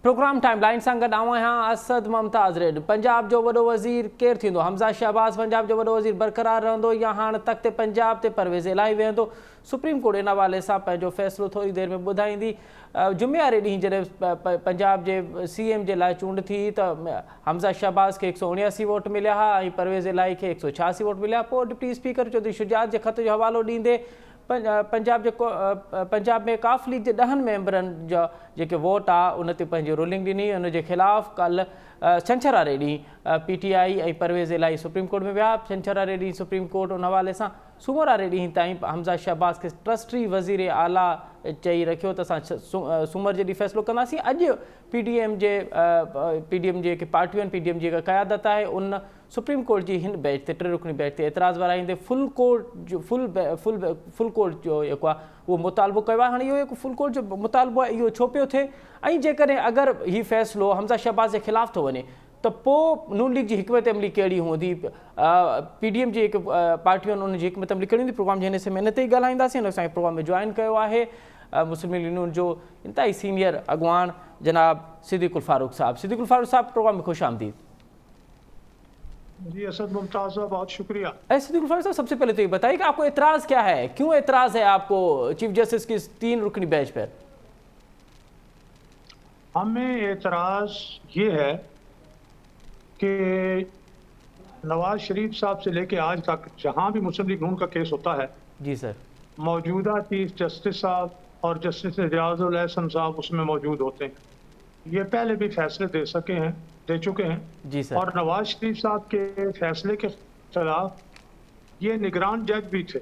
Programme timeline सां गॾु आऊं आहियां असद मुमताज़ रेड। पंजाब जो वॾो वज़ीर केरु थींदो? हमज़ा शहबाज़ पंजाब जो वॾो वज़ीर बरक़रार रहंदो या हाणे तख़्ते पंजाब ते परवेज़ इलाही वेहंदो? सुप्रीम कोर्ट इन हवाले सां पंहिंजो फ़ैसिलो थोरी देरि में ॿुधाईंदी। जुमे वारे ॾींहुं जॾहिं पंजाब जे CM जे लाइ चूंड थी त हमज़ा शहबाज़ खे 179 वोट मिलिया हुआ ऐं परवेज़ इलाही खे 186 वोट मिलिया। पोइ डिप्टी स्पीकर चौधरी शुजात जे ख़त जो हवालो ॾींदे पंजाब में काफ लीग जे 10 मेंबरनि जा जेके वोट आहे उन ते पंहिंजी रूलिंग ॾिनी। उन जे ख़िलाफ़ कल्ह छंछरु वारे ॾींहुं PTI ऐं परवेज़ इलाही सुप्रीम कोर्ट में विया। छंछरु वारे ॾींहुं सुप्रीम कोर्ट उन हवाले सां सूमर वारे ॾींहुं ताईं हमज़ा शहबाज़ खे ट्रस्टी वज़ीर आला चई रखियो त असां सूमर जे ॾींहुं फ़ैसिलो कंदासीं। अॼु PDM जेके पार्टियूं आहिनि, PDM जी जेका क़यादत आहे, उन सुप्रीम कोर्ट जी हिन बेंच ते 3 रुकनी बेंच ते एतिराज़ वाराईंदे फुल कोर्ट जो जेको आहे उहो मुतालबो कयो आहे। हाणे इहो हिकु फुल कोर्ट जो मुतालबो आहे, इहो छो पियो थिए? ऐं जेकॾहिं अगरि हीउ फ़ैसिलो हमज़ा शहबाज़ जे ख़िलाफ़ थो वञे त पोइ नून लीग जी हिकमत अमली कहिड़ी हूंदी? PDM जी जेके पार्टियूं आहिनि उन जी हिकमत अमली कहिड़ी हूंदी? प्रोग्राम जे हिन में ते ई ॻाल्हाईंदासीं। हिन असांखे प्रोग्राम में जॉइन कयो आहे मुस्लिम लीग नून जो इंतहाई सीनियर अॻवान जनाब सिद्दीक़ुल फारूक साहब। सिद्दीक़ुल फारूक साहब, प्रोग्राम में खुश आमदीद। जी असद मुमताज़ साहब, बहुत शुक्रिया। सिद्दीक़ुल फारूक साहब, सबसे पहले तो ये बताइए कि आपको एतराज़ क्या है, क्यों एतराज़ है आपको चीफ जस्टिस की 3 रुकनी बेंच पर? हमें एतराज़ ये है कि नवाज शरीफ साहब से लेके आज तक जहां भी मुस्लिम लीग नून का केस होता है, जी सर, मौजूदा चीफ जस्टिस साहब और जस्टिस एजाजुल एहसन साहब उसमें मौजूद होते हैं। ये पहले भी फैसले दे चुके हैं जी सर। और नवाज शरीफ साहब के फैसले के खिलाफ ये निगरान जज भी थे।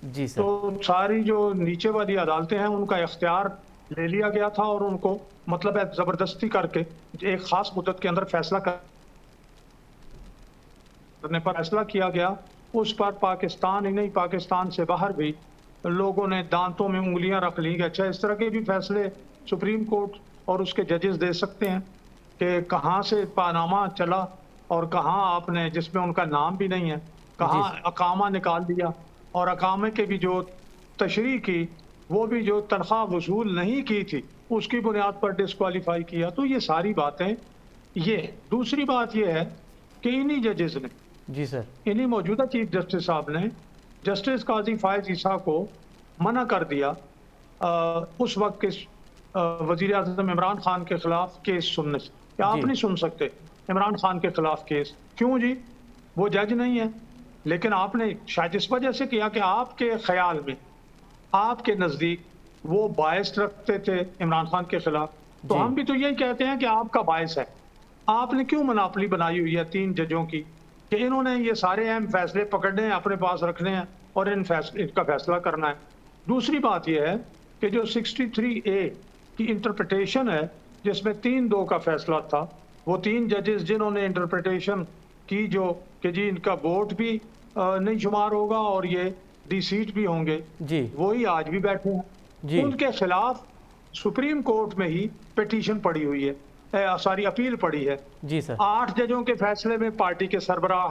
जी सर। तो सारी जो नीचे वाली अदालतें हैं उनका इख्तियार ले लिया गया था और उनको मतलब है जबरदस्ती करके एक खास मुद्दत के अंदर फैसला करने पर फैसला किया गया। उस पर पाकिस्तान ही नहीं, पाकिस्तान से बाहर भी लोगों ने दांतों में उंगलियां रख ली कि अच्छा, इस तरह के भी फैसले सुप्रीम कोर्ट और उसके जजेस दे सकते हैं कि कहाँ से पानामा चला और कहाँ आपने, जिसमें उनका नाम भी नहीं है, कहाँ अकामा निकाल दिया और अकामे के भी जो तशरीह की वो भी जो तनख्वाह वसूल नहीं की थी उसकी बुनियाद पर डिस्क्वालीफाई किया। तो ये सारी बातें ये। दूसरी बात ये है कि इन्हीं जजेस ने, जी सर, इन्हीं मौजूदा चीफ जस्टिस साहब ने जस्टिस काजी फायज ईसा को मना कर दिया उस वक्त के वजीर आजम इमरान खान के खिलाफ केस सुनने से। क्या आप नहीं सुन सकते इमरान खान के खिलाफ केस? क्यों जी? वो जज नहीं है। लेकिन आपने शायद इस वजह से किया कि आपके ख्याल में, आपके नजदीक वो बायस रखते थे इमरान खान के खिलाफ। तो हम भी तो यही कहते हैं कि आपका बायस है। आपने क्यों मनापली बनाई हुई है 3 जजों की कि इन्होंने ये सारे अहम फैसले पकड़ने हैं, अपने पास रखने हैं और इनका फैसला करना है। दूसरी बात यह है कि जो 63A की इंटरप्रिटेशन है जिसमें 3-2 का फैसला था, वो 3 जजेस जिन्होंने इंटरप्रिटेशन की जो कि जी इनका वोट भी नहीं शुमार होगा और ये डिसीट भी होंगे, जी वही आज भी बैठे हैं जी। उनके खिलाफ सुप्रीम कोर्ट में ही पिटीशन पड़ी हुई है, सारी अपील पड़ी है जी सर। 8 जजों के फैसले में पार्टी के सरबराह,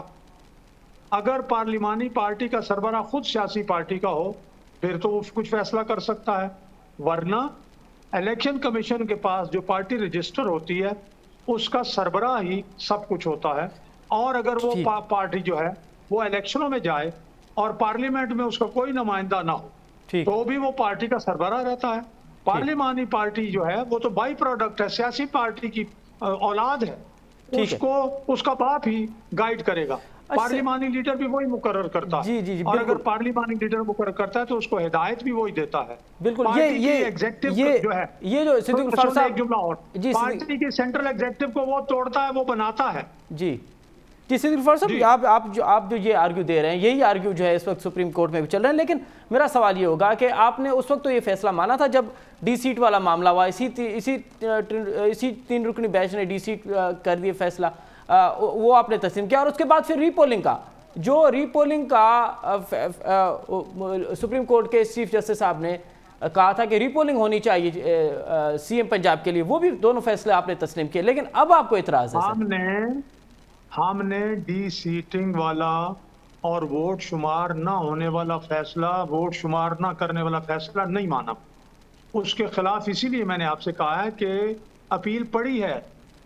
अगर पार्लिमानी पार्टी का सरबराह खुद सियासी पार्टी का हो फिर तो वो कुछ फैसला कर सकता है, वरना इलेक्शन कमीशन के पास जो पार्टी रजिस्टर होती है उसका सरबराह ही सब कुछ होता है। और अगर वो पार्टी जो है वो इलेक्शनों में जाए और पार्लियामेंट में उसका कोई नुमाइंदा ना हो तो भी वो पार्टी का सरबराह रहता है। पार्लिमानी पार्टी जो है वो तो बाई प्रोडक्ट है, सियासी पार्टी की औलाद है, उसको उसका बाप ही गाइड करेगा। पार्लिमानी लीडर भी वही मुकर्रर करता है जी, और अगर पार्लिमानी लीडर मुकर्रर करता है तो उसको हिदायत भी वही देता है। बिल्कुल, ये एग्जीक्यूटिव जो है, ये जो सिद्दीक़ुल फारूक साहब, एक जुमला और, पार्टी की सेंट्रल एग्जीक्यूटिव को वो तोड़ता है, वो बनाता है जी। सिद्दीक़ुल फारूक साहब, आप जो ये आर्ग्यू दे रहे हैं, यही आर्ग्यू जो है इस वक्त सुप्रीम कोर्ट में भी चल रहे हैं। लेकिन मेरा सवाल ये होगा कि आपने उस वक्त तो ये फैसला माना था जब डी सीट वाला मामला हुआ, इसी 3 रुकनी बेंच ने डी सीट कर दिए फैसला, वो आपने तस्लीम किया। और उसके बाद फिर रीपोलिंग का सुप्रीम कोर्ट के चीफ जस्टिस साहब ने कहा था कि रीपोलिंग होनी चाहिए CM पंजाब के लिए, वो भी दोनों फैसले आपने तस्लीम किए। लेकिन अब आपको इतराज है? हमने डी सीटिंग वाला और वोट शुमार ना होने वाला फैसला, वोट शुमार ना करने वाला फैसला नहीं माना। उसके खिलाफ इसीलिए मैंने आपसे कहा है कि अपील पड़ी है,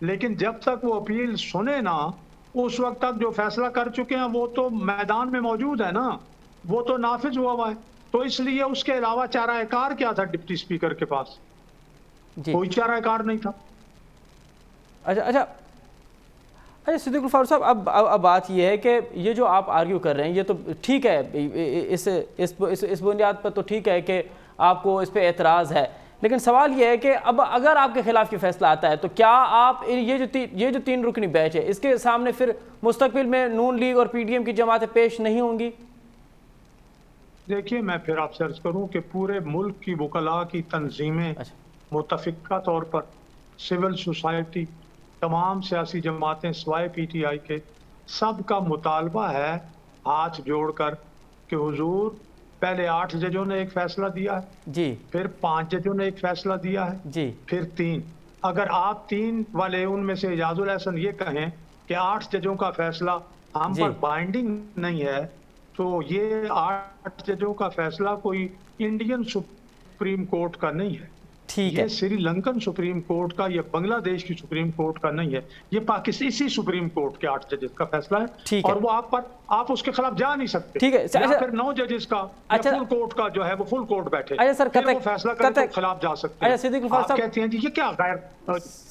लेकिन जब तक वो अपील सुने ना, उस वक्त तक जो फैसला कर चुके हैं वो तो मैदान में मौजूद है ना, वो तो नाफिज हुआ है। तो इसलिए उसके अलावा चाराकार क्या था डिप्टी स्पीकर के पास? जी। कोई चाराकार नहीं था। अच्छा अच्छा अच्छा, सिद्दीकुल फारूक साहब, अब बात ये है कि ये जो आप आर्ग्यू कर रहे हैं ये तो ठीक है, इस बुनियाद पर तो ठीक है कि आपको इस पे एतराज़ है, लेकिन सवाल ये है कि अब अगर आपके खिलाफ ये फैसला आता है तो क्या आप ये जो 3 रुकनी बेंच है इसके सामने फिर मुस्तकबिल में नून लीग और PDM की जमातें पेश नहीं होंगी? देखिए, मैं फिर आपसे अर्ज करूं कि पूरे मुल्क की वकला की तंजीमें, मुतफिका तौर पर सिविल सोसाइटी, तमाम सियासी जमातें सिवाय PTI के, सब का मुतालबा है हाथ जोड़कर कि हुजूर, पहले 8 जजों ने एक फैसला दिया है जी, फिर 5 जजों ने एक फैसला दिया है जी, फिर 3। अगर आप 3 वाले उनमें से इजाजुल एहसन ये कहें कि 8 जजों का फैसला हम जी। पर बाइंडिंग नहीं है, तो ये 8 जजों का फैसला कोई इंडियन सुप्रीम कोर्ट का नहीं है, ठीक ये है। श्रीलंकन सुप्रीम कोर्ट का, ये बांग्लादेश की सुप्रीम कोर्ट का नहीं है, ये पाकिस्तान इसी सुप्रीम कोर्ट के 8 जजेस का फैसला है। ठीक है। और वो आप उसके खिलाफ जा नहीं सकते। ठीक है। या अच्छा, फिर 9 जजेस का अच्छा, फुल कोर्ट का जो है वो फुल कोर्ट बैठे, अच्छा सर, फिर वो फैसला करे तो खिलाफ जा सकते हैं। अच्छा सिद्दीकुल फारूक आप साहब, कहते हैं जी ये क्या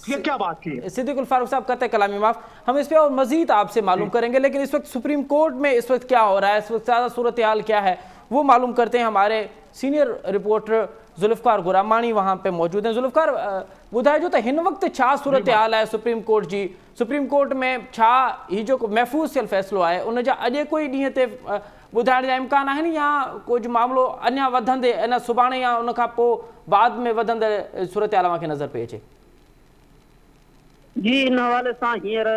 ये क्या बात की है? सिद्दीकुल फारूक साहब कहते हैं कलामी माफ, हम इस पे और मजीद आपसे मालूम करेंगे, लेकिन इस वक्त सुप्रीम कोर्ट में इस वक्त क्या हो रहा है, इस वक्त ज़्यादा सूरत हाल क्या है, वो मालूम करते हैं। हमारे सीनियर रिपोर्टर जुल्फकार गुरामानी वहाँ पे मौजूद हैं। जुल्फकार, ॿुधाए जो त हिन वक्त छा सूरत हाल है सुप्रीम कोर्ट जी? सुप्रीम कोर्ट में छा ही जो महफूज़ थियल फ़ैसिलो आहे उन जा अॼु कोई ॾींहं ते ॿुधाइण जा इम्कान आहिनि, या कुझु मामिलो अञा वधंदे अञा सुभाणे या उन खां पोइ बाद में वधंदड़ सूरत हाल मूंखे नज़र पई अचे? जी, इन हवाले सां हींअर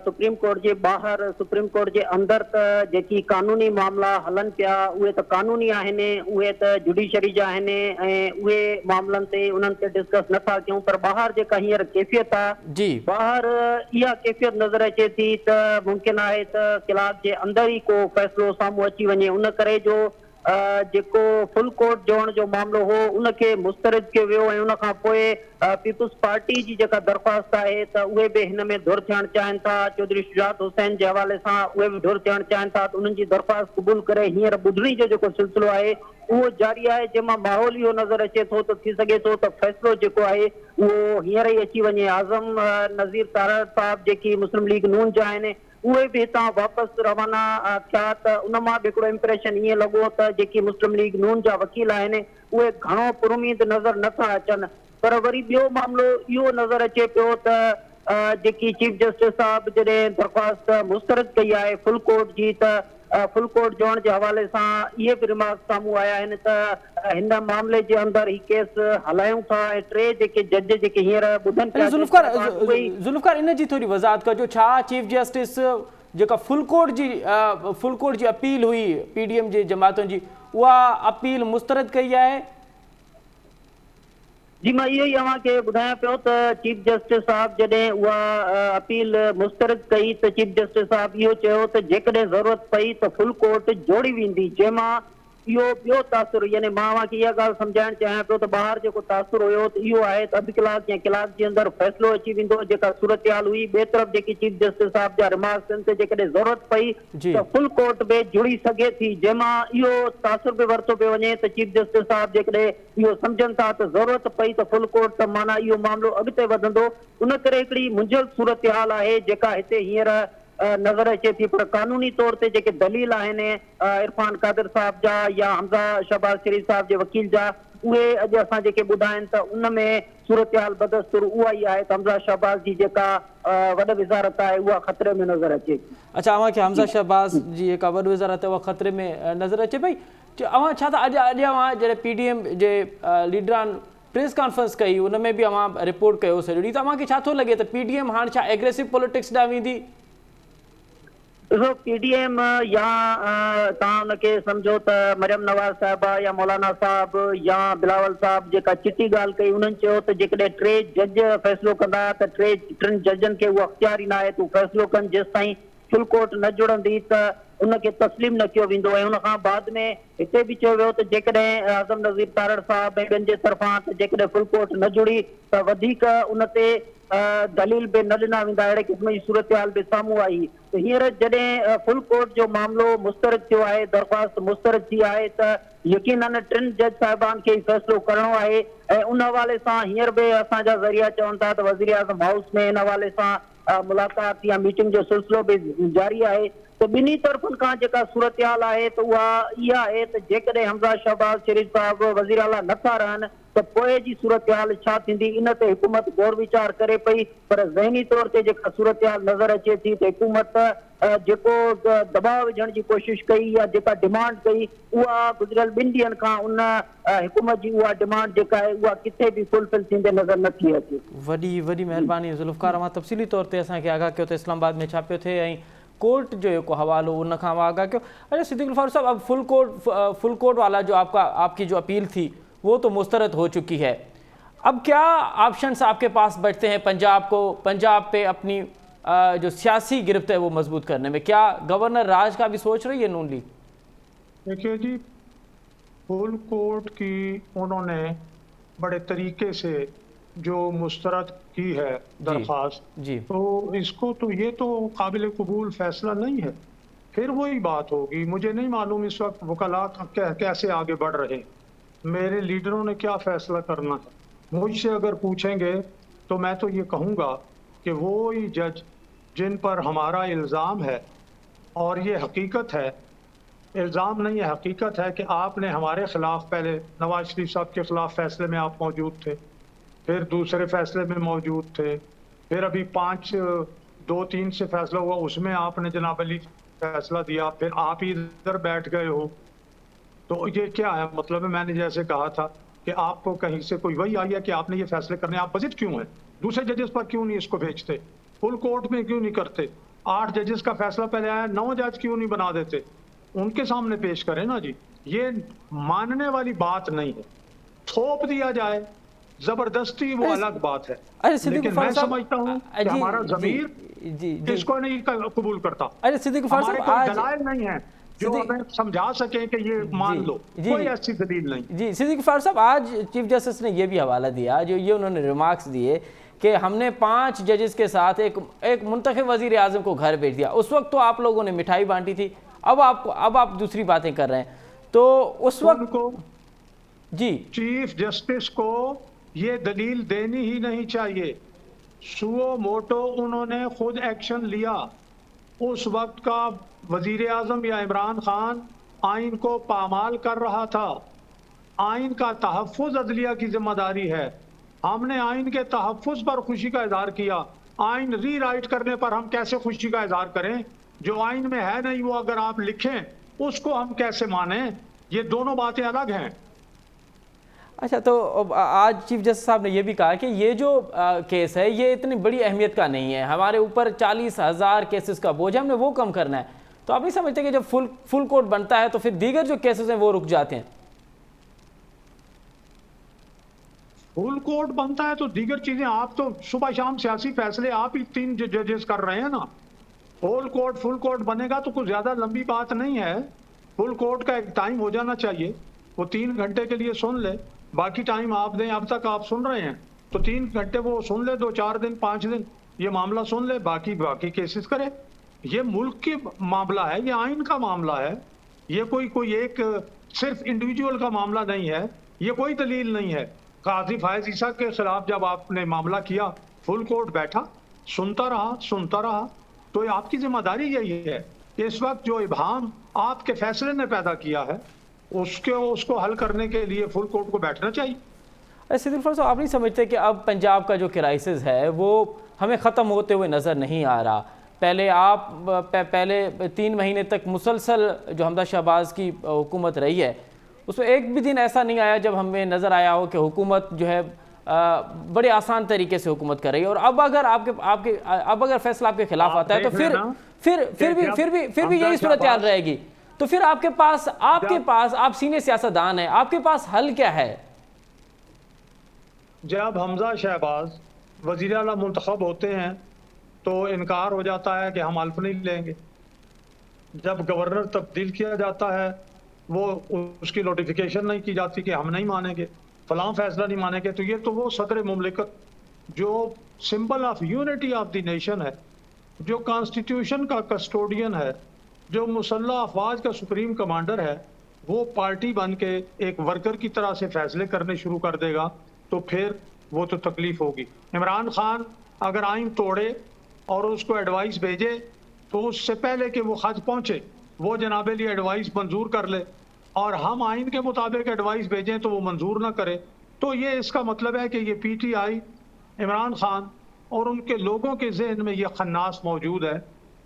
सुप्रीम कोर्ट जे ॿाहिरि, सुप्रीम कोर्ट जे अंदरि त जेकी कानूनी मामला हलनि पिया उहे त कानूनी आहिनि, उहे त जुडिशरी जा आहिनि ऐं उहे मामलनि ते उन्हनि ते डिस्कस नथा कयूं। पर ॿाहिरि जेका हींअर कैफ़ियत आहे जी, ॿाहिरि इहा कैफ़ियत नज़र अचे थी त मुमकिन आहे त क्लास जे अंदरि ई को फ़ैसिलो साम्हूं अची वञे। उन करे जो जेको फुल कोर्ट जोड़ण जो मामलो हो उनखे मुस्तरद कयो वियो ऐं उन खां पोइ पीपुल्स पार्टी जी जेका दरख़्वास्त आहे त उहे बि हिन में धुर थियणु चाहिनि था। चौधरी शुजात हुसैन जे हवाले सां उहे बि धुर थियणु चाहिनि था, त उन्हनि जी दरख़्वास्त क़बूल करे हींअर ॿुधणी जो जेको सिलसिलो आहे उहो जारी आहे, जंहिंमां माहौल इहो नज़र अचे थो त थी सघे थो त फ़ैसिलो जेको आहे उहो हींअर ई अची वञे। आज़म नज़ीर तारड़ साहब जेकी मुस्लिम लीग नून जा आहिनि उहे बि हितां वापसि रवाना थिया, त उन मां बि हिकिड़ो इम्प्रेशन ईअं लॻो त जेकी मुस्लिम लीग नून जा वकील आहिनि उहे घणो पुरुमीद नज़र नथा अचनि। पर वरी ॿियो मामिलो इहो नज़र अचे पियो त जेकी चीफ जस्टिस साहब जॾहिं दरख़्वास्त मुस्तरद कई आहे फुल कोर्ट जी, त फुल कोर्ट जोड़ण जे हवाले सां इहे बि रिमार्क साम्हूं आया आहिनि त हिन मामले जे अंदरि ही केस हलायूं था ऐं 3 जेके जज जेके हींअर ॿुधनि पिया। जुल्फकार, इन जी थोरी वज़ाहत कजो, छा चीफ जस्टिस जेका फुल कोर्ट जी अपील हुई PDM जी जमातुनि जी, उहा अपील मुस्तरद कई आहे? जी, मां इहो ई अव्हांखे ॿुधायां पियो त चीफ जस्टिस साहब जॾहिं उहा अपील मुस्तरद कई त चीफ जस्टिस साहब इहो चयो त जेकॾहिं ज़रूरत पई त फुल कोर्ट जोड़ी वेंदी, जंहिंमां इहो ॿियो तासुर, यानी मां अव्हांखे इहा ॻाल्हि सम्झाइणु चाहियां पियो त ॿाहिरि जेको तासुर हुयो त इहो आहे त अधु कलाक या कलाक जे अंदरि फ़ैसिलो अची वेंदो जेका सूरत हाल हुई। ॿिए तरफ़ जेकी चीफ जस्टिस साहब जा रिमार्क्स आहिनि त जेकॾहिं ज़रूरत पई त फुल कोर्ट बि जुड़ी सघे थी, जंहिंमां इहो तासुर बि वरितो पियो वञे त चीफ जस्टिस साहब जेकॾहिं इहो सम्झनि था त ज़रूरत पई त फुल कोर्ट, त माना इहो मामिलो अॻिते वधंदो। उन करे हिकिड़ी मुंझल सूरत हाल आहे जेका हिते हींअर नज़र अचे थी। पर कानूनी तौर ते जेके दलील आहिनि इरफान कादिर साहब जा या हमज़ा शहबाज शरीफ साहब जे वकील जा, उहे अॼु असां जेके ॿुधाइनि त उन में सूरत हाल बदस्तूर उहा ई आहे त हमज़ा शहबाज जी जेका वॾ विज़ारत आहे उहा ख़तरे में नज़र अचे थी। अच्छा, अव्हांखे हमज़ा शहबाज जी जेका वॾ विज़ारत आहे उहा ख़तरे में नज़र अचे पई। अव्हां छा था अॼु अव्हां जॾहिं PDM जे लीडरान प्रेस कॉन्फ्रेंस कई उन में बि अव्हां रिपोर्ट कयो सॼो ॾींहुं, त अव्हांखे छा थो लॻे त PDM हाणे छा एग्रेसिव पॉलिटिक्स ॾांहुं वेंदी? ॾिसो, PDM या तव्हां हुनखे सम्झो त मरियम नवाज़ साहिबा या मौलाना साहब या बिलावल साहब जेका चिटी ॻाल्हि कई, उन्हनि चयो त जेकॾहिं 3 जज फ़ैसिलो कंदा त 3 जजनि खे उहो अख़्तियार ई न आहे त फ़ैसिलो कनि जेसि ताईं फुल कोर्ट न जुड़ंदी, त उनखे तस्लीम न कयो वेंदो ऐं उन खां बाद में हिते बि चयो वियो त जेकॾहिं आज़म नज़ीर तारड़ साहब ऐं ॿियनि जे तरफ़ां त जेकॾहिं फुल कोर्ट न जुड़ी त वधीक उन ते दलील बि न ॾिना वेंदा, अहिड़े क़िस्म जी सूरत हाल बि साम्हूं आई। त हींअर जॾहिं फुल कोर्ट जो मामिलो मुस्तरद थियो आहे, दरख़्वास्त मुस्तरद थी आहे, त यकीनन टिनि जज साहिबान खे ई फ़ैसिलो करणो आहे ऐं उन हवाले सां हींअर बि असांजा ज़रिया चवनि था त वज़ीर आज़म हाउस में इन हवाले सां मुलाक़ात या मीटिंग जो सिलसिलो बि जारी आहे। त ॿिन्ही तरफ़नि खां जेका सूरत हाल आहे त उहा इहा आहे त जेकॾहिं हमज़ा शहबाज शरीफ़ साहिब वज़ीर आला नथा रहनि त पोइ जी सूरत हाल छा थींदी, इन ते हुकूमत गौर वीचार करे पई। पर ज़हनी तौर ते जेका सूरत हाल नज़र अचे थी त हुकूमत जेको दबाव विझण जी कोशिशि कई या जेका डिमांड कई उहा गुज़िरियल 2 ॾींहंनि खां उन हुकूमत जी उहा डिमांड जेका आहे उहा किथे बि फुलफिल थींदे नज़र नथी अचे। वॾी वॾी महिरबानी ज़ुल्फ़कार, मां तफ़सीली तौर ते असांखे आगाह कयो त इस्लामाबाद में छा पियो थिए ऐं कोर्ट जो जेको हवालो उन खां आगाह कयो। अच्छा सिद्दीक़ फारूक साहब, अब फुल कोर्ट वाला जो आपकी जो अपील थी वो तो मुस्तरद हो चुकी है, अब क्या ऑप्शंस आपके पास बचते हैं पंजाब पे अपनी जो सियासी गिरफ्त है वो मजबूत करने में? क्या गवर्नर राज का भी सोच रही है नून लीग? देखिए जी, फुल कोर्ट की उन्होंने बड़े तरीके से जो मुस्तरद की है दरख्वास्त, जी तो इसको तो ये तो काबिल कबूल फैसला नहीं है। फिर वही बात होगी, मुझे नहीं मालूम इस वक्त वकला कैसे आगे बढ़ रहे हैं, मेरे लीडरों ने क्या फैसला करना है। मुझसे अगर पूछेंगे तो मैं तो ये कहूँगा कि वो ही जज जिन पर हमारा इल्ज़ाम है, और ये हकीकत है, इल्ज़ाम नहीं है हकीकत है, कि आपने हमारे खिलाफ पहले नवाज शरीफ साहब के खिलाफ फैसले में आप मौजूद थे, फिर दूसरे फैसले में मौजूद थे, फिर अभी 5-2-3 से फैसला हुआ उसमें आपने जनाब अली फैसला दिया, फिर आप ही इधर बैठ गए हो। तो ये क्या है मतलब है, मैंने जैसे कहा था कि आपको कहीं से कोई वही आई है कि आपने ये फैसले करने, आप बजट क्यों है, दूसरे जजेस पर क्यों नहीं इसको भेजते, फुल कोर्ट में क्यों नहीं करते, 8 जजेस का फैसला पहले आया, 9 जज क्यों नहीं बना देते, उनके सामने पेश करें ना जी। ये मानने वाली बात नहीं है, थोप दिया जाए जबरदस्ती वो अलग बात है, लेकिन मैं समझता हूँ कि हमारा ज़मीर इसको नहीं कबूल करता। अरे सिद्दीक फारूक हमारे साहब, कोई दलाइल नहीं है जो हमें समझा सके कि ये मान लो, कोई ऐसी दलील नहीं। जी सिद्दीक फारूक साहब, आज चीफ जस्टिस ने ये भी हवाला दिया, जो ये उन्होंने रिमार्क्स दिए कि हमने 5 जजेस के साथ एक मुंतखब वजीर आज़म को घर भेज दिया। उस वक्त तो आप लोगों ने मिठाई बांटी थी, अब आप दूसरी बातें कर रहे हैं, तो उस वक्त को जी चीफ जस्टिस को ये दलील देनी ही नहीं चाहिए। सुओ मोटो उन्होंने खुद एक्शन लिया। उस वक्त का वजीर आजम या इमरान खान आइन को पामाल कर रहा था। आइन का तहफ़्फ़ुज़ अदलिया की जिम्मेदारी है। हमने आइन के तहफ़्फ़ुज़ पर खुशी का इजहार किया। आइन री राइट करने पर हम कैसे खुशी का इजहार करें? जो आइन में है नहीं वो अगर आप लिखें उसको हम कैसे माने? ये दोनों बातें अलग हैं। अच्छा, तो आज चीफ जस्टिस साहब ने यह भी कहा कि ये जो केस है ये इतनी बड़ी अहमियत का नहीं है, हमारे ऊपर 40,000 केसेस का बोझ है, हमने वो कम करना है। तो आप नहीं समझते कि जब फुल कोर्ट बनता है तो फिर दीगर जो केसेस हैं वो रुक जाते हैं? फुल कोर्ट बनता है तो दीगर चीजें, आप तो सुबह शाम सियासी फैसले आप ही 3 जजेस कर रहे हैं ना। फुल कोर्ट बनेगा तो कुछ ज्यादा लंबी बात नहीं है। फुल कोर्ट का एक टाइम हो जाना चाहिए, वो 3 घंटे के लिए सुन ले, बाकी टाइम आप दें। अब तक आप सुन रहे हैं तो 3 घंटे वो सुन ले, 2-4 दिन 5 दिन ये मामला सुन ले, बाकी केसेस करे। ये मुल्क की मामला है, ये आइन का मामला है, ये कोई एक सिर्फ इंडिविजुअल का मामला नहीं है, ये कोई दलील नहीं है। काजी फायज ईसा के खिलाफ जब आपने मामला किया, फुल कोर्ट बैठा, सुनता रहा। तो ये आपकी जिम्मेदारी यही है कि इस वक्त जो इबाम आपके फैसले ने पैदा किया है उसको हल करने के लिए फुल कोर्ट को बैठना चाहिए। सिद्दीक फारूक साहब, आप नहीं समझते कि अब पंजाब का जो क्राइसिस है वो हमें ख़त्म होते हुए नज़र नहीं आ रहा? पहले 3 महीने तक मुसलसल जो हमजा शहबाज की हुकूमत रही है उसमें एक भी दिन ऐसा नहीं आया जब हमें नज़र आया हो कि हुकूमत जो है बड़े आसान तरीके से हुकूमत कर रही है। और अब अगर फैसला आपके खिलाफ आता है तो फिर भी यही सूरत हाल रहेगी। तो फिर आपके पास आप सीनियर सियासतदान हैं, आपके पास हल क्या है? जब हमजा शहबाज वज़ीर आला मुंतखब होते हैं तो इनकार हो जाता है कि हम हल्फ नहीं लेंगे। जब गवर्नर तब्दील किया जाता है वो उसकी नोटिफिकेशन नहीं की जाती कि हम नहीं मानेंगे, फलां फैसला नहीं मानेंगे। तो ये तो वो सदर मुमलिकत जो symbol of unity of the nation है, जो कॉन्स्टिट्यूशन का कस्टोडियन है, जो मुसल्लह अफवाज का सुप्रीम कमांडर है, वो पार्टी बन के एक वर्कर की तरह से फैसले करने शुरू कर देगा तो फिर वो तो तकलीफ होगी। इमरान खान अगर आइन तोड़े और उसको एडवाइस भेजे तो उससे पहले कि वो हज पहुंचे वो जनाबे लिए एडवाइस मंजूर कर ले, और हम आइन के मुताबिक एडवाइस भेजें तो वो मंजूर ना करे। तो ये इसका मतलब है कि ये पीटीआई, इमरान खान और उनके लोगों के जहन में ये खन्नास मौजूद है,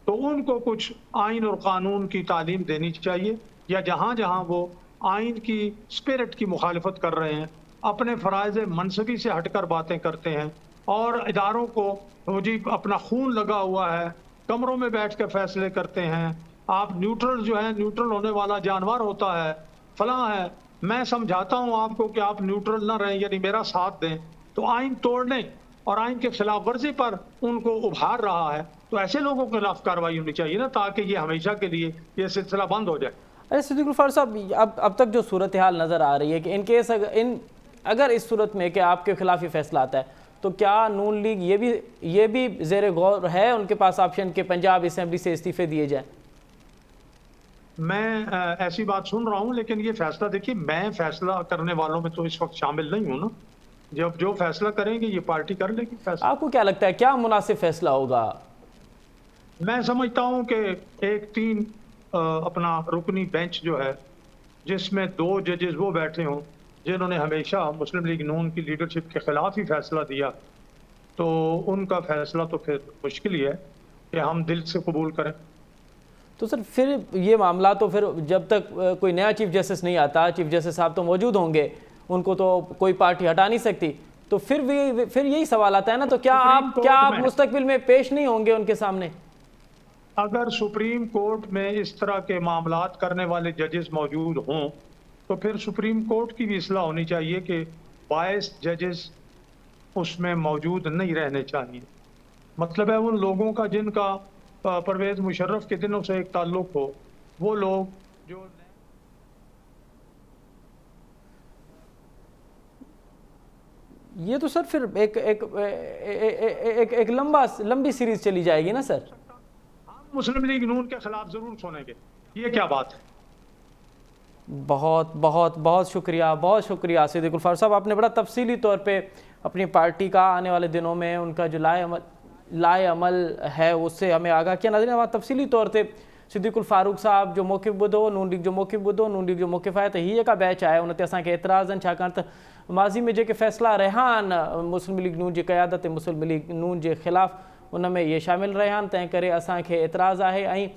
तो उनको कुछ आइन और कानून की तालीम देनी चाहिए, या जहाँ जहाँ वो आइन की स्पिरिट की मुखालफत कर रहे हैं, अपने फ़राइज़ मनसबी से हटकर बातें करते हैं और इदारों को जी अपना खून लगा हुआ है, कमरों में बैठ कर फैसले करते हैं, आप न्यूट्रल जो है, न्यूट्रल होने वाला जानवर होता है, फलां है। मैं समझाता हूं आपको कि आप न्यूट्रल ना रहें, यानी मेरा साथ दें। तो आइन तोड़ने और आइन के खिलाफ वर्जी पर उनको उभार रहा है, तो ऐसे लोगों के खिलाफ कार्रवाई होनी चाहिए ना, ताकि ये हमेशा के लिए ये सिलसिला बंद हो जाए। अरे सिद्दीक गुलफार साहब, अब तक जो सूरत हाल नज़र आ रही है कि इनकेस अगर इस सूरत में कि आपके खिलाफ ये फैसला आता है तो क्या नून लीग ये भी ज़ेर गौर है उनके पास ऑप्शन के पंजाब असेंबली से इस्तीफे दिए जाए? मैं ऐसी बात सुन रहा हूं, लेकिन ये फैसला देखिए, मैं फैसला करने वालों में तो इस वक्त शामिल नहीं हूं ना। जब जो फैसला करेंगे ये पार्टी कर लेगी फैसला। आपको क्या लगता है क्या मुनासिब फैसला होगा? मैं समझता हूं कि एक तीन अपना रुकनी बेंच जो है, जिसमें 2 जजेस वो बैठे हों जिन्होंने हमेशा मुस्लिम लीग नून की लीडरशिप के खिलाफ ही फैसला दिया, तो उनका फैसला तो फिर मुश्किल ही है कि हम दिल से कबूल करें। तो सर फिर ये मामला तो फिर जब तक कोई नया चीफ जस्टिस नहीं आता, चीफ जस्टिस साहब तो मौजूद होंगे, उनको तो कोई पार्टी हटा नहीं सकती, तो फिर यही सवाल आता है ना, तो क्या आप मुस्तकबिल में पेश नहीं होंगे उनके सामने? अगर सुप्रीम कोर्ट में इस तरह के मामलात करने वाले जजेस मौजूद हों तो फिर सुप्रीम कोर्ट की भी इस्लाह होनी चाहिए कि बायस जजेस उसमें मौजूद नहीं रहने चाहिए। मतलब है उन लोगों का जिनका परवेज मुशर्रफ के दिनों से एक ताल्लुक हो, वो लोग जो ये तो सर फिर एक लंबी सीरीज चली जाएगी ना सर। मुस्लिम लीग नून के खिलाफ जरूर सुनेंगे। ये क्या बात है? बहुत बहुत बहुत शुक्रिया सिद्दीक गुलफार साहब, आपने बड़ा तफसीली तौर पे अपनी पार्टी का आने वाले दिनों में उनका जो लाए अमल है उससे हमें आगाह किया। नाज़रीन, हमारा तफसीली तौर पे सिद्दीकुल फारूक साहब जो मौक़िफ़ ॿुधो, नून लीग जो मौक़िफ़ ॿुधो, नून लीग जो मौक़िफ़ आहे त हीअ का बैच आहे उन ते असांखे एतिराज़ आहिनि, छाकाणि त माज़ी में जेके फ़ैसिला रहिया आहिनि मुस्लिम लीग नून जी क़यादत मुस्लिम लीग नून जे ख़िलाफ़ उन में इहे शामिल रहिया आहिनि, तंहिं करे असांखे एतिराज़ आहे। ऐं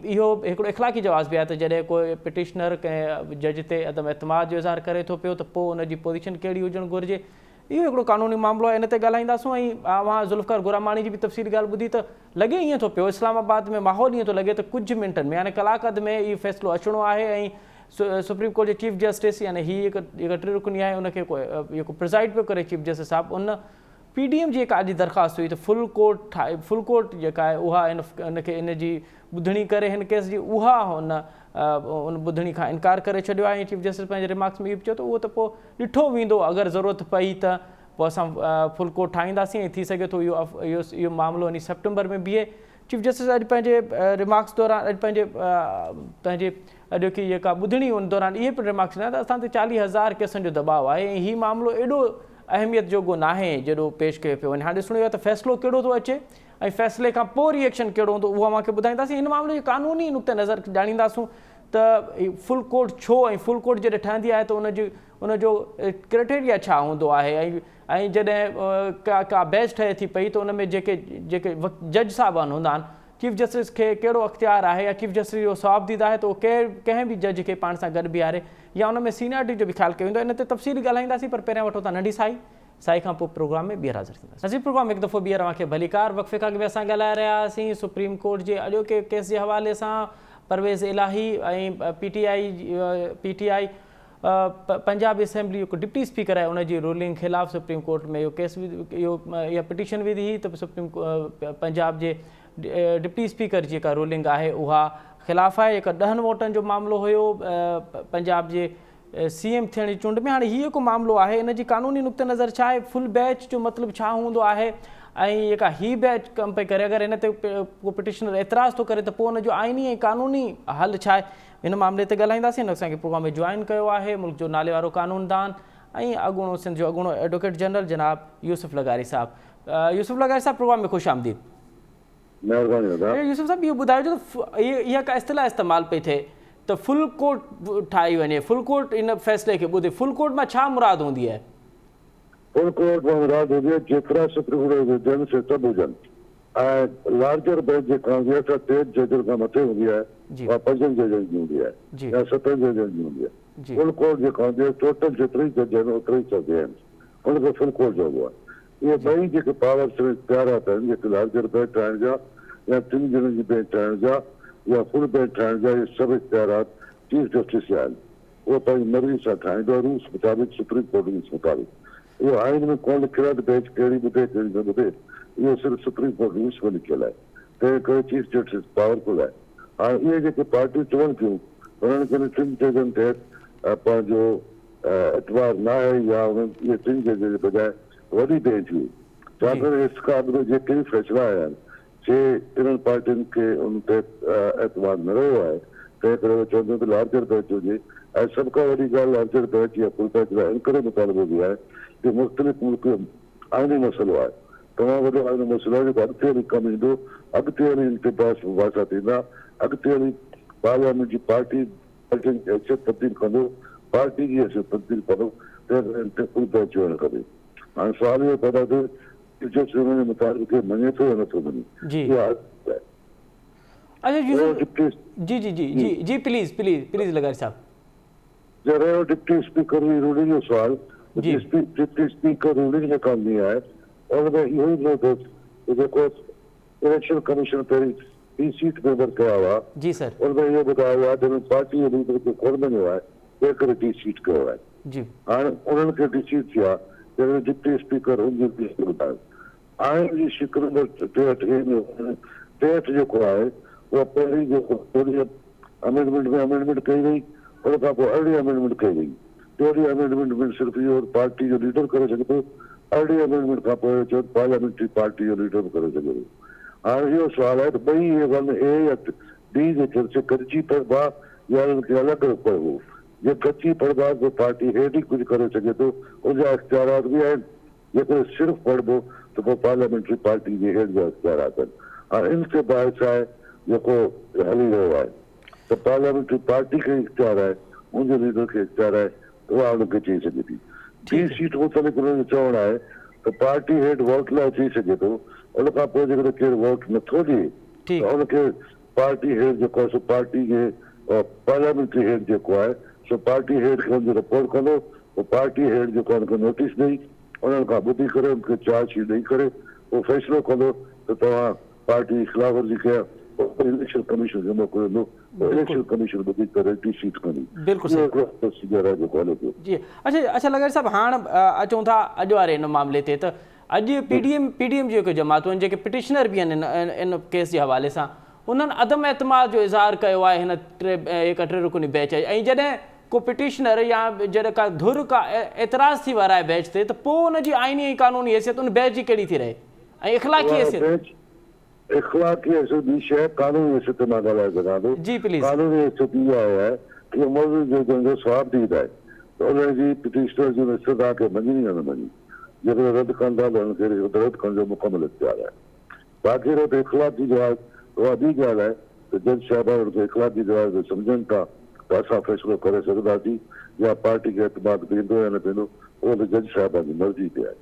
इहो हिकिड़ो इख़लाक़ी जवाज़ बि आहे त जॾहिं कोई पिटिशनर कंहिं जज ते अदम एतमाद जो इज़हार करे थो पियो त पोइ उन जी पोज़ीशन कहिड़ी हुजणु घुरिजे। इहो हिकिड़ो कानूनी मामिलो आहे, इन ते ॻाल्हाईंदासूं। ऐं वहाँ ज़ुल्फ़िकार गुरामाणी जी बि तफ़सील ॻाल्हि ॿुधी त लॻे ईअं थो पियो, इस्लामाबाद में माहौल ईअं थो लॻे त कुझु मिंटनि में यानी कलाक अध में इहो फ़ैसिलो अचिणो आहे। ऐं सुप्रीम कोर्ट जे चीफ जस्टिस यानी हीअ हिकु टे रुकनी आहे, उनखे जेको प्रिज़ाइड पियो करे चीफ जस्टिस साहिबु, उन PDM जी जेका अॼु दरख़्वास्त हुई त फुल कोर्ट जेका आहे उहा इनखे इन जी ॿुधणी करे हिन केस जी उहा उन ॿुधणी खां इनकार करे छॾियो आहे। ऐं चीफ जस्टिस पंहिंजे रिमार्क्स में इहो बि चयो त उहो त पोइ ॾिठो वेंदो, अगरि ज़रूरत पई त पोइ असां फुल कोर्ट ठाहींदासीं। ऐं थी सघे थो इहो मामिलो वञी सेप्टेंबर में बीहे। चीफ जस्टिस अॼु पंहिंजे रिमार्क्स दौरान पंहिंजे अॼु की जेका ॿुधणी उन दौरान इहे पिणु रिमार्क्स ॾिना त असां ते 40,000 केसनि जो दॿाउ आहे ऐं हीउ मामिलो एॾो अहमियत जोॻो न आहे जहिड़ो पेश कयो पियो वञे। हाणे ॾिसणो आहे त फ़ैसिलो कहिड़ो थो अचे ऐं फ़ैसिले खां पोइ रिएक्शन कहिड़ो हूंदो उहा मूंखे ॿुधाईंदासीं। हिन मामले जे कानूनी नुक़्ते नज़र ॼाणींदासूं त फुल कोर्ट छो ऐं फुल कोर्ट जॾहिं ठहंदी आहे त उनजो क्राइटेरिया छा हूंदो आहे। ऐं जॾहिं का बैच ठहे थी पई त उन में जेके जज साहिबान हूंदा आहिनि, चीफ जस्टिस खे कहिड़ो अख़्तियार आहे या चीफ जस्टिस जो सवाबदीद आहे त उहो कंहिं बि जज खे पाण सां गॾु बीहारे या उन में सीनियरिटी जो बि ख़्यालु कयो वेंदो। इन ते तफ़सीली ॻाल्हाईंदासीं, पर पहिरियां वठो था नंढी साई खां पोइ प्रोग्राम में ॿीहर हाज़िर थींदासीं। नज़ीर प्रोग्राम हिकु दफ़ो ॿीहर तव्हांखे भलीकार। वक़्फ़े खां अॻु असां ॻाल्हाए रहिया हुआसीं सुप्रीम कोर्ट जे अॼोके केस जे हवाले सां। परवेज़ इलाही ऐं PTI पंजाब असेंबली जो डिप्टी स्पीकर है उनजी रूलिंग खिलाफ़ सुप्रीम कोर्ट में केस इहा पिटीशन विधी हुई तो सुप्रीम पंजाब जे डिप्टी स्पीकर जी रूलिंग है उहा खिलाफ़ है। एक 10 वोटन जो मामलो हुयो पंजाब जे CM थियण जी चूंड में। हाँ ये को मामलो है इन जी कानूनी नुक़्ते नज़र छा है, फुल बैच जो मतलब छा होंदो है ऐं ही बैच कम पे करे, अगर इन ते को पिटिशनर एतराज़ तो करे तो पोइ उनजो आइनी ऐं कानूनी हल छा आहे इन मामले ते ॻाल्हाईंदासीं। असांखे प्रोग्राम में ज्वाइन कयो आहे मुल्क जो नाले वारो कानूनदान ऐं अॻूणो सिंध जो अॻूणो एडवोकेट जनरल जनाब यूसुफ लगारी साहब। यूसुफ लगारी साहब प्रोग्राम में ख़ुशि आमदीद। यूसुफ साहब इहो ॿुधाइजो त इहा का इस्तिलाह इस्तेमालु पई थिए त फुल कोर्ट ठाही वञे, फुल कोर्ट इन फ़ैसिले खे ॿुधे, फुल कोर्ट मां छा मुराद हूंदी आहे? फुल कोर्ट में मुराद हुजे जेतिरा सुप्रीम कोर्ट हुजनि से सभु हुजनि ऐं लार्जर बेंच जे कांग्रेस 3 जजनि खां मथे हूंदी आहे उहा 5 जजनि जी हूंदी आहे या 7 जजनि जी हूंदी आहे। फुल कोर्ट जे कांग्रेस टोटल जेतिरी जज आहिनि ओतिरा ई सभु आहिनि, उनखे फुल कोर्ट चइबो आहे। इहे ॿई जेके पावर्स इख्तियारात आहिनि जेके लार्जर बेंच ठाहिण जा या 3 ॼणनि जी बेंच ठाहिण जा या फुल बेंच ठाहिण जा, इहे सभु इख्तियारात चीफ जस्टिस जा आहिनि। उहो पंहिंजी मर्ज़ी सां ठाहींदो रूल्स मुताबिक़, सुप्रीम कोर्ट रूल्स मुताबिक़। इहो आइन में कोन लिखियलु आहे त बेंच कहिड़ी ॿुधे कहिड़ी न ॿुधे, इहो सिर्फ़ु सुप्रीम कोर्ट रूल्स में लिखियलु आहे, तंहिं करे चीफ जस्टिस पावरफुल आहे। हाणे इहे जेके पार्टियूं चवनि थियूं उन्हनि खे 3 जजनि ते पंहिंजो एतबार न आहे या उन्हनि इहे 3 जज जे बजाए वॾी बेंच हुई, छाकाणि इस खां अॻु जेके बि फ़ैसिला आया आहिनि से इन्हनि पार्टियुनि खे उन ते एतबार न रहियो आहे, तंहिं करे उहे चवंदियूं त लार्जर बेंच हुजे। ऐं सभ खां वॾी ॻाल्हि लार्जर बेंच या फुल बेंच लाइ इन करे मुतालबो बि आहे कि मुख़्तलिफ़ मुल्क आइनी मसइलो आहे, तमामु वॾो आइनी मसइलो आहे जेको अॻिते हली कमु ईंदो, अॻिते हली इन ते बहस मुबाहिसा थींदा, अॻिते हली पार्लियामेंट जी पार्टी जी हैसियत तब्दील कंदो, पार्टी जी हैसियत तब्दील कंदो, तंहिं करे इन ते फुल बेंच हुअणु खपे। हाणे सुवाल इहो पैदा थियो चीफ जस्टिस हुनजे मुताबिक़ मञे थो या नथो मञे। जी प्लीज़ लगारी साहब। रहियो डिप्टी स्पीकर जी रूलिंग जो सुवाल, डिप्टी स्पीकर रूलिंग जेका हूंदी आहे उनमें इहो ई थियो अथसि जेको इलेक्शन कमीशन पहिरीं 3 सीट मेंबर कया हुआ जी सर, उनमें इहो ॿुधायो आहे त पार्टी जे लीडर खे कोन मञियो आहे, तंहिं करे 3 सीट कयो आहे। हाणे उन्हनि खे डिसीट थिया जॾहिं डिप्टी स्पीकर उनजी ॿुधायो आइन जी शिकिल नंबर 63 जेको आहे उहा पहिरीं जेको अमेंडमेंट में अमेंडमेंट कई वई, उन खां पोइ अहिड़ी अमेंडमेंट कई वई। टेढ़ी अमेंडमेंट में सिर्फ़ु इहो पार्टी जो लीडर करे सघे थो, अहिड़ी अमेंडमेंट खां पोइ चयो पार्लियामेंट्री पार्टी जो लीडर बि करे सघे थो। हाणे इहो सुवाल आहे त ॿई इहे वन ए या बी जे चर्चे गॾिजी पढ़बा या उन्हनि खे अलॻि अलॻि पढ़बो। जे गॾिजी पढ़बा त पार्टी हेॾी कुझु करे सघे थो, उनजा इख्तियारात बि आहिनि, जेकॾहिं सिर्फ़ु पढ़बो त पोइ पार्लियामेंट्री पार्टी जे हेठि जा इख्तियारात आहिनि। हाणे इन ते बाहिस आहे जेको हली रहियो आहे त पार्लियामेंट्री पार्टी खे इख्तियार आहे, उनजे लीडर खे इख्तियार आहे, उहा उनखे चई सघे थी। 3 सीट मुताबिक़ उन्हनि जो चवणु आहे त पार्टी हेठि वोट लाइ चई सघे थो, उन खां पोइ जेकॾहिं केरु वोट नथो ॾिए त उनखे पार्टी हेठि जेको आहे सो पार्टी जे पार्लियामेंट्री हेठि जेको आहे सो पार्टी हेठि खे हुनजो रिपोर्ट कंदो, पोइ पार्टी हेठि जेको आहे हुनखे नोटिस ॾेई उन्हनि खां ॿुधी करे उनखे चार्ज शीट ॾेई करे पोइ फ़ैसिलो कंदो त तव्हां पार्टी जी ख़िलाफ़ वर्जी कया, इलेक्शन कमीशन खे मोकिलींदो, इलेक्शन कमीशन ॿुधी करे डिसीट कंदी। जी अच्छा लगारी साहब, हाणे अचूं था अॼु वारे हिन मामले ते त अॼु पीडीएम जी जेके जमातूं आहिनि जेके पिटिशनर बि आहिनि इन केस जे हवाले सां उन्हनि अदम एतमाद जो इज़हार कयो आहे हिन 3 रुकनी बैच ऐं जॾहिं को पिटिशनर या जॾहिं का धुर का एतराज़ थी वाराए बैच ते त पोइ उनजी आइनी ऐं कानूनी हैसियत उन बैच जी कहिड़ी थी रहे ऐं इख़लाक़ी हैसियत? इख़लाक़ी हैसियत ॿी शइ, कानूनी हैसियत ते मां ॻाल्हाए सघां थो। जी प्लीज़। कानूनी हैसियत इहा आहे कि मौज़ूद जजनि जो सवाबदीद आहे त उनजी पिटिशनर जी इस्तदा खे मञी या न मञी, जेकॾहिं रद्द कंदा त हुनखे रद्द करण जो मुकमल इख्तियार आहे। बाक़ी रहे त इख़लाक़ी जवाब, उहा ॿी ॻाल्हि आहे त जज साहिब हुनखे इख़लाक़ी जवाब सम्झनि था त असां फ़ैसिलो करे सघंदासीं या पार्टी खे एतमाद पवंदो या न पवंदो, उहो त जज साहिब जी मर्ज़ी ते आहे।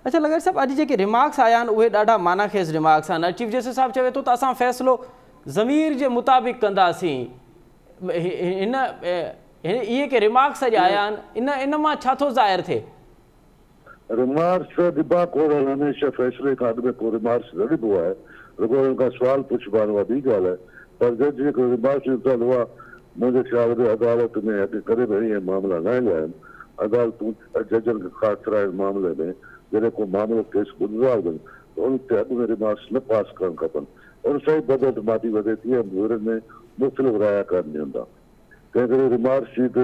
अच्छा लगारी साहब, अॼु जेके रिमार्क्स आया आहिनि उहे ॾाढा मानाखेज़ रिमार्क्स आहिनि। चीफ जस्टिस साहब चवे थो त असां फ़ैसिलो ज़मीर जे मुताबिक़ कंदासीं। हिन इहे के रिमार्क्स अॼु आया आहिनि, इन मां छा थो ज़ाहिर थिए? रिमार्क्स ॾिबा कोन आहिनि, हमेशह फ़ैसिले खां अॻु में को रिमार्क्स न ॾिबो आहे, रुॻो हुननि खां सुवाल पुछबा, उहा ॿी ॻाल्हि आहे। पर जज जेको रिमार्क्स ॾिनल हुआ मुझे ख्याल है अदालत में अॻे करे रही है मामला न आया अदालतूं जजन खे ख़ासि तरह मामले में जॾहिं को मामलो केस ॿुधंदा हुजनि त उन ते अॻु में रिमार्क्स न पास करणु खपनि उन सां ई बदत मादी वधे थी ऐं मुहिरनि में मुख़्तलिफ़ राया करणी हूंदा तंहिं करे रिमार्क्स जी त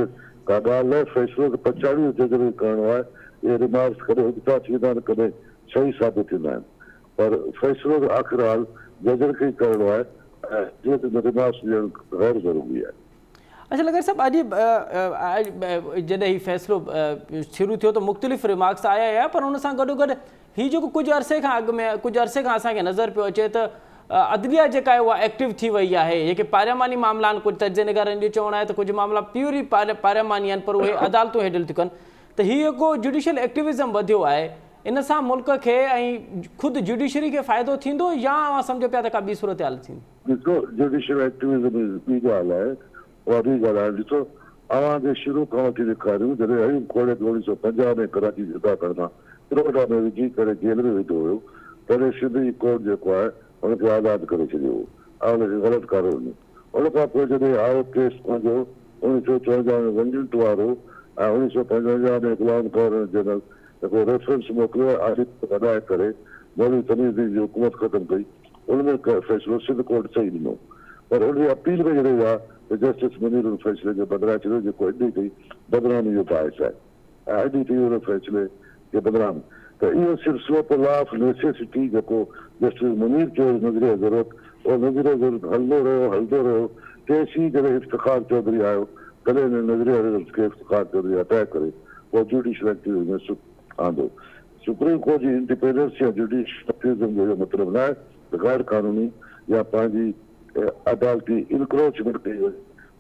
का ॻाल्हि आहे फ़ैसिलो त पछाड़ी जज खे करणो आहे इहे रिमार्क्स कॾहिं उल्टा थींदा आहिनि कॾहिं सही साबित थींदा आहिनि पर फ़ैसिलो त आख़िर हाल जजन खे ई करणो आहे ऐं जीअं त रिमार्क्स ॾियणु गैर ज़रूरी आहे। अच्छा लगर साहब अॼु जॾहिं ही फ़ैसिलो शुरू थियो त मुख़्तलिफ़ रिमार्क्स आया हुआ पर हुन सां गॾोगॾु ही जेको कुझु अरसे खां अॻु में कुझु अरसे खां असांखे नज़र पियो अचे त अदलिया जेका आहे उहा एक्टिव थी वई आहे जेके पार्लियामानी मामला आहिनि कुझु तर्जे निगारनि जो चवणु आहे त कुझु मामला प्योर ई पार्लियामानी आहिनि पर उहे अदालतूं हेॾिल थियूं कनि त हीउ जेको जुडिशियल एक्टिविज़म वधियो आहे इन सां मुल्क खे ऐं ख़ुदि जुडिशरी खे फ़ाइदो थींदो या अवां सम्झो पिया त का ॿी सूरत हाल थींदी? ॾिसो जुडिशियल एक्टिविज़म ॿी ॻाल्हि आहे उहा ॿी ॻाल्हि आहे ॾिसो अव्हांखे शुरू खां वठी ॾेखारियूं जॾहिं अयूब खोड़े 1950 में कराची जुदा करणा तिरोडा में विझी करे जेल में विधो हुयो तॾहिं सिंधी कोर्ट जेको आहे हुनखे आज़ादु करे छॾियो हो ऐं हुनखे ग़लति कारो वञे उन खां पोइ जॾहिं आयो केस पंहिंजो 1954 में वंजंट वारो ऐं 1955 में गुलाम गवर्नर जनरल जेको रेफरेंस मोकिलियो आसिफ अदाए करे मौलवी तमीज़ुद्दीन जी हुकूमत ख़तमु कई उनमें फ़ैसिलो सिंध कोर्ट सही ॾिनो पर उन अपील में जॾहिं विया त जस्टिस मुनीर उन फ़ैसिले खे बदिलाए छॾियो जेको अॼु ताईं बदनामी जो बाहिस आहे ऐं अॼु ताईं उन फ़ैसिले खे बदनाम त इहो सिलसिलो त लॉ ऑफ नेसेसिटी जेको जस्टिस मुनीर जो नज़रिया ज़रूरत उहो नज़रिया ज़रूरत हलंदो रहियो तेसीं जॾहिं इफ़्तिख़ार चौधरी आयो तॾहिं हिन नज़रिया खे इफ़्तिख़ार चौधरी हटाए करे पोइ जुडिशियल एक्टिविज़म आंदो सुप्रीम कोर्ट जी इंडिपेंडेंस या जुडिशियल एक्टिविज़म जो इहो मतिलबु न आहे त गैर क़ानूनी या पंहिंजी अदालती इंक्रोचमेंट कई वञे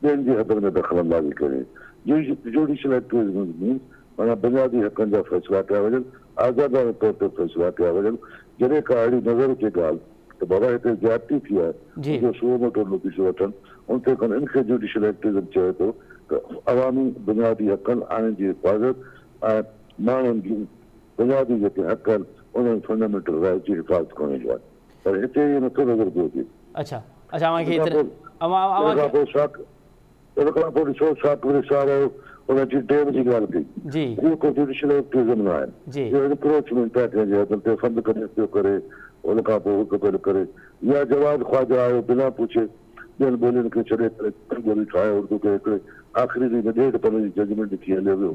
ॿियनि जी हदनि में दख़ल अंदाज़ी करे जुडिशियल एक्टिविज़म मीन्स माना बुनियादी हक़नि जा फ़ैसिला कया वञनि आज़ादाना तौर ते फ़ैसिला कया वञनि जॾहिं का अहिड़ी नज़र अचे ॻाल्हि त बाबा हिते ज्यादती थी आहे जो सुओ मोटो नोटिस वठनि उन ते खनि इनखे जुडिशियल एक्टिविज़म चए थो त अवामी बुनियादी हक़नि आहिनि जी हिफ़ाज़त ऐं माण्हुनि जूं बुनियादी जेके हक़ आहिनि उन्हनि फंडामेंटल राइट जी हिफ़ाज़त करण जो आहे पर हिते इहो नथो नज़र पियो अचे। अच्छा अच्छा उन खां पोइ ॾिसो छा रहियो उनजी डेम जी ॻाल्हि कई इहो को जुडिशियल एक्टिविज़म न आहे इहो इंक्रोचमेंट आहे कंहिंजे हथनि ते फंड कॾहिं पियो करे उन खां पोइ हिकु पियो करे या जवाब ख्वाजा आयो बिना पुछे ॿियनि ॿोलियुनि खे छॾे करे ॿोली ठाहे उर्दू खे हिकिड़े आख़िरी ॾींहं में 1.5 पन्ने जी जजमेंट लिखी हलियो वियो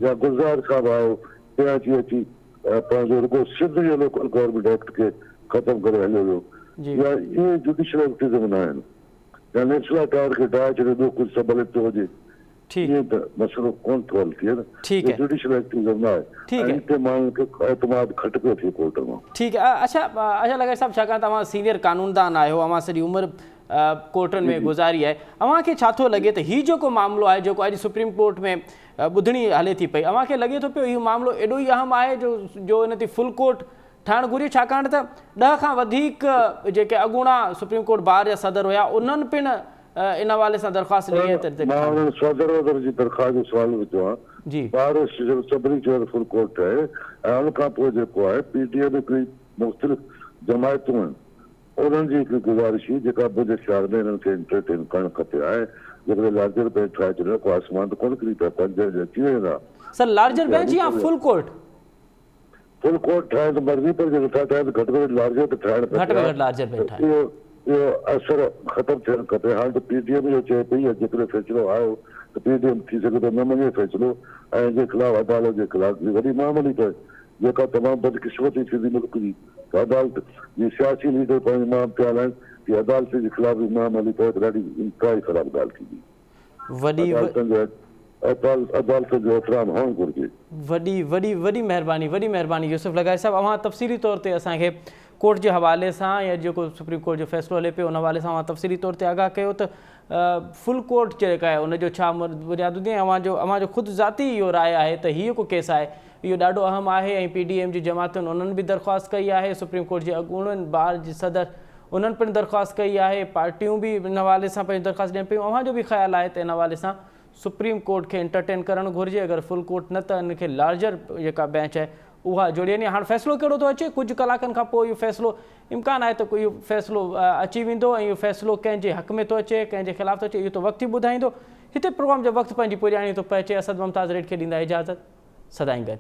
या गुलज़ार साहब आयो ते अची पंहिंजो रुगो सिंध जो लोकल गवर्नमेंट एक्ट खे ख़तमु करे हलियो वियो या इहे जुडिशियल एक्टिविज़म न आहिनि या नेशनल टावर खे ढाहे छॾे ॿियो कुझु संभलित थो हुजे ईअं त मसइलो कोन थो हल थिए न जुडिशियल एक्टिविज़म न आहे ऐं हिते माण्हुनि खे एतमाद घटि पियो थिए कोर्ट मां। ठीकु आहे। अच्छा लॻे साहिबु छाकाणि तव्हां सीनियर कानूनदान आहियो अवां सॼी उमिरि कोर्टनि में गुज़ारी आहे अव्हांखे छा थो लॻे त हीउ जेको मामिलो आहे जेको अॼु सुप्रीम कोर्ट में ॿुधणी हले थी पई अव्हांखे लॻे थो पियो इहो मामिलो एॾो ई अहम आहे जो इन ते फुल कोर्ट ठाहिणु घुरिजे छाकाणि त 10 खां वधीक जेके अॻूणा सुप्रीम कोर्ट बार जा सदर हुया उन्हनि पिणु इन हवाले सां दरख़्वास्त ॾिनी मां सदर जी दरख़्वास्त जो सुवाल विधो आहे जी बार सभिनी चयो फुल कोर्ट आहे ऐं उन खां पोइ जेको आहे पीटीआई हिकिड़ी मुख़्तलिफ़ जमायतूं आहिनि उन्हनि जी हिकिड़ी गुज़ारिश हुई जेका मुंहिंजे ख़्याल में हिननि खे एंटरटेन करणु खपे आहे जेकॾहिं लार्जर बेंच ठाहे छॾियो को आसमान त कोन किरी पिया 5 जज अची वेंदा सर लार्जर बेंच या फुल कोर्ट ठाहे त मर्ज़ी पर जे नथा ठाहे त घटि में घटि लार्जर त ठाहिणु इहो असर ख़तमु थियणु खपे हाणे त पीटीएम जो चए पई जेकॾहिं फ़ैसिलो आयो त पीटीएम थी सघे थो न मञे फ़ैसिलो ऐं जे ख़िलाफ़ु अदालत जे ख़िलाफ़ु वॾी मामूली पए जेका तमामु बदकिस्मती थींदी मुल्क जी त अदालत जी सियासी लीडर पंहिंजे मां पिया हलाइनि की अदालत जे ख़िलाफ़ु मामूली पए त ॾाढी इंतहाई ख़राबु ॻाल्हि थींदी अदालत जो एतिराम हुअणु घुरिजे। वॾी महिरबानी यूसुफ लगाई साहिबु अवां तफ़सीली तौर ते असांखे कोर्ट जे हवाले सां या जेको सुप्रीम कोर्ट जो फ़ैसिलो हले पियो उन हवाले सां तफ़सीली तौर ते आगाह कयो त फुल कोर्ट जेका आहे उनजो छा बुनियादु हुजे अव्हांजो ख़ुदि ज़ाती इहो राय आहे त हीउ को केस आहे इहो ॾाढो अहम आहे ऐं पीडीएम जी जमातुनि उन्हनि बि दरख़्वास्त कई आहे सुप्रीम कोर्ट जे अॻूणनि बार जे सदर उन्हनि पिणु दरख़्वास्त कई आहे पार्टियूं बि इन हवाले सां पंहिंजी दरख़्वास्त ॾियनि पियूं अव्हांजो बि ख़्यालु आहे त इन हवाले सां सुप्रीम कोर्ट खे एंटरटेन करणु घुरिजे अगरि फुल कोर्ट न त इनखे लार्जर जेका बेंच आहे उहा जोड़ियनी। हाणे फ़ैसिलो कहिड़ो थो अचे, कुझु कलाकनि खां पोइ इहो फ़ैसिलो इम्कान आहे त इहो फ़ैसिलो अची वेंदो ऐं इहो फ़ैसिलो कंहिंजे हक़ में थो अचे, कंहिंजे ख़िलाफ़ थो अचे, इहो त वक़्तु ई ॿुधाईंदो। हिते प्रोग्राम जो वक़्तु पंहिंजी पुॼाणी थो पहुचे। असद मुमताज़ रेड खे ॾींदा इजाज़त, सदाईं गॾु।